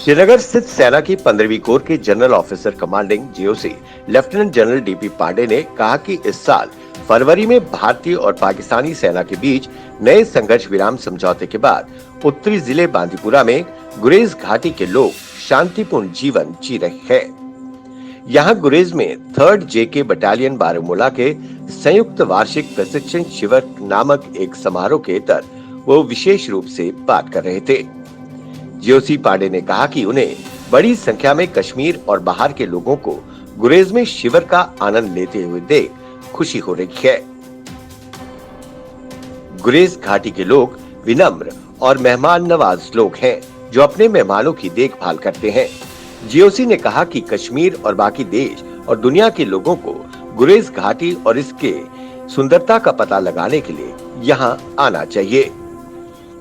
श्रीनगर स्थित सेना की 15वीं कोर के general officer commanding GOC lieutenant general DP Pandey ने कहा कि इस साल फरवरी में भारतीय और पाकिस्तानी सेना के बीच नए संघर्ष विराम समझौते के बाद उत्तरी जिले बांदीपुरा में गुरेज घाटी के लोग शांतिपूर्ण जीवन जी रहे हैं। यहाँ गुरेज में 3rd जेके बटालियन बारामूला के संयुक्त वार्षिक प्रशिक्षण शिविर नामक एक समारोह के तहत वो विशेष रूप से बात कर रहे थे। जीओसी पांडे ने कहा कि उन्हें बड़ी संख्या में कश्मीर और बाहर के लोगों को गुरेज में शिविर का आनंद लेते हुए देख खुशी हो रही है। गुरेज घाटी के लोग विनम्र और मेहमान नवाज लोग हैं जो अपने मेहमानों की देखभाल करते हैं। जीओसी ने कहा कि कश्मीर और बाकी देश और दुनिया के लोगों को गुरेज घाटी और इसके सुंदरता का पता लगाने के लिए यहाँ आना चाहिए।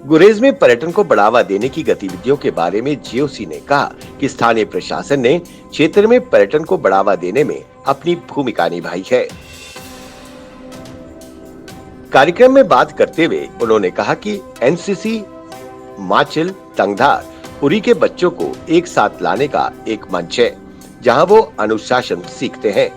गुरेज में पर्यटन को बढ़ावा देने की गतिविधियों के बारे में जीओसी ने कहा कि स्थानीय प्रशासन ने क्षेत्र में पर्यटन को बढ़ावा देने में अपनी भूमिका निभाई है। कार्यक्रम में बात करते हुए उन्होंने कहा कि एनसीसी माचिल तंगधार उरी के बच्चों को एक साथ लाने का एक मंच है जहां वो अनुशासन सीखते हैं।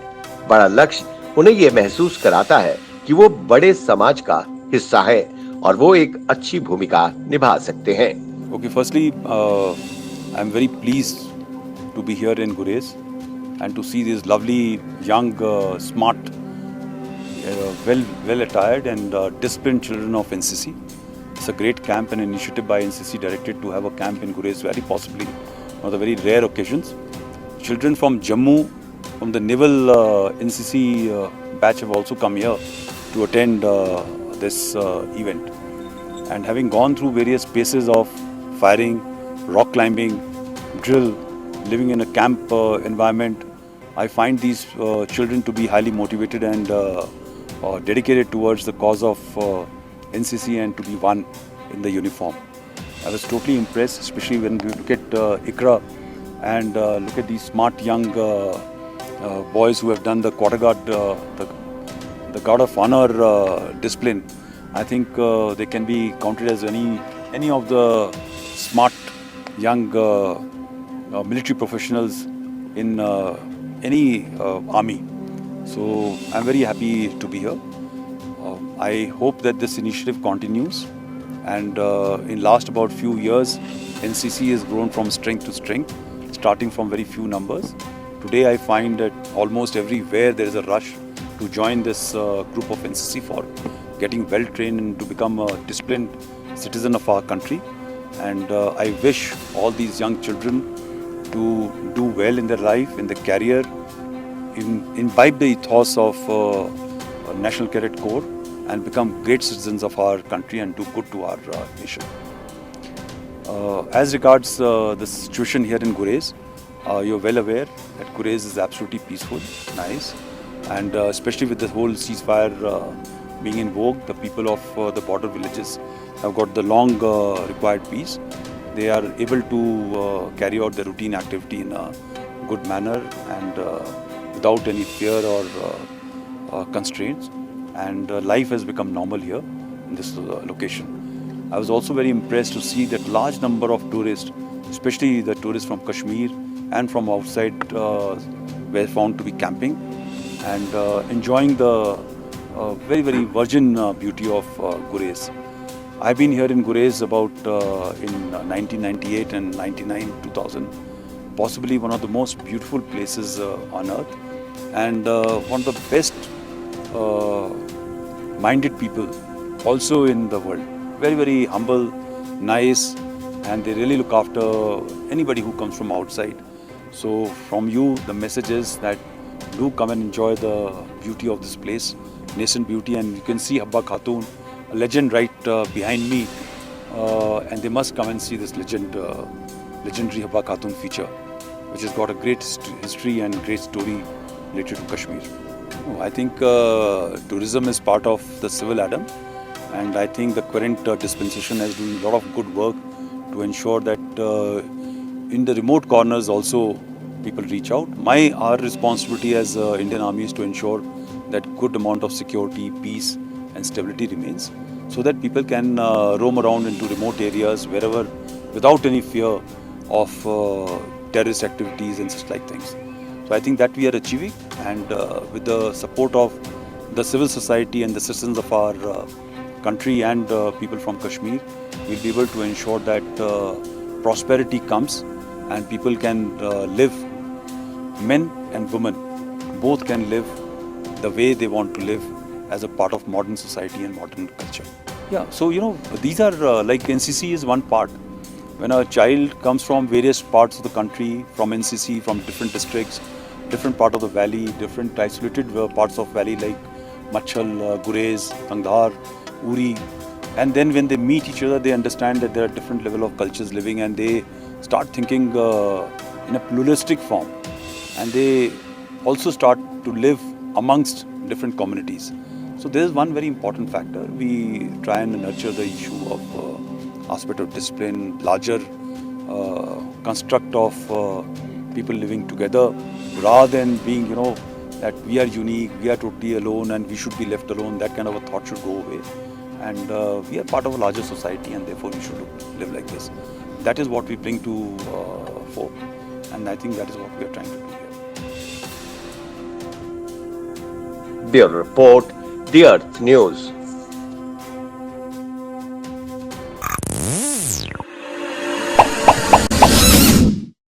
बड़ा लक्ष्य उन्हें ये महसूस कराता है कि वो बड़े समाज का हिस्सा है और वो एक अच्छी भूमिका निभा सकते हैं। Okay, firstly, I am very pleased to be here in Gurez and to see these lovely, young, smart, well attired and disciplined children of NCC. It's a great camp and initiative by NCC directed to have a camp in Gurez, very possibly one of the very rare occasions. Children from Jammu, from the Naval NCC batch have also come here to attend this event. And having gone through various spaces of firing, rock climbing, drill, living in a camp environment, I find these children to be highly motivated and dedicated towards the cause of NCC and to be one in the uniform. I was totally impressed, especially when we look at Ikra and look at these smart young boys who have done the quarter guard, the guard of honor discipline. I think they can be counted as any of the smart young military professionals in any army. So I'm very happy to be here. I hope that this initiative continues, and in last about few years, NCC has grown from strength to strength, starting from very few numbers. Today I find that almost everywhere there is a rush to join this group of NCC for getting well trained and to become a disciplined citizen of our country. And I wish all these young children to do well in their life, in their career, imbibe the ethos of National Cadet Corps and become great citizens of our country and do good to our nation. As regards the situation here in Gurez, you're well aware that Gurez is absolutely peaceful, nice, and especially with the whole ceasefire being in vogue, the people of the border villages have got the long required peace. They are able to carry out their routine activity in a good manner and without any fear or constraints. And life has become normal here in this location. I was also very impressed to see that large number of tourists, especially the tourists from Kashmir and from outside, were found to be camping and enjoying the very, very virgin beauty of Gurez. I've been here in Gurez about in 1998 and 99, 2000, possibly one of the most beautiful places on earth and one of the best minded people also in the world. Very, very humble, nice, and they really look after anybody who comes from outside. So from you, the message is that do come and enjoy the beauty of this place, nascent beauty, and you can see Habba Khatun, a legend right behind me, and they must come and see this legendary Habba Khatun feature, which has got a great history and great story related to Kashmir. I think tourism is part of the civil Adam, and I think the current dispensation is doing a lot of good work to ensure that in the remote corners also people reach out. Our responsibility as Indian Army is to ensure that good amount of security, peace and stability remains so that people can roam around into remote areas wherever without any fear of terrorist activities and such like things. So I think that we are achieving, and with the support of the civil society and the citizens of our country and people from Kashmir, we'll be able to ensure that prosperity comes and people can live, men and women, both can live the way they want to live as a part of modern society and modern culture. Yeah, so these are like NCC is one part. When a child comes from various parts of the country, from NCC, from different districts, different part of the valley, different isolated parts of valley like Machhal, Gurez, Tangdhar, Uri, and then when they meet each other, they understand that there are different level of cultures living, and they start thinking in a pluralistic form, and they also start to live amongst different communities. So there is one very important factor. We try and nurture the issue of aspect of discipline, larger construct of people living together, rather than being, that we are unique, we are totally alone and we should be left alone. That kind of a thought should go away. And we are part of a larger society, and therefore we should live like this. That is what we bring to fore, and I think that is what we are trying to do here. Bureau Report, The Earth News.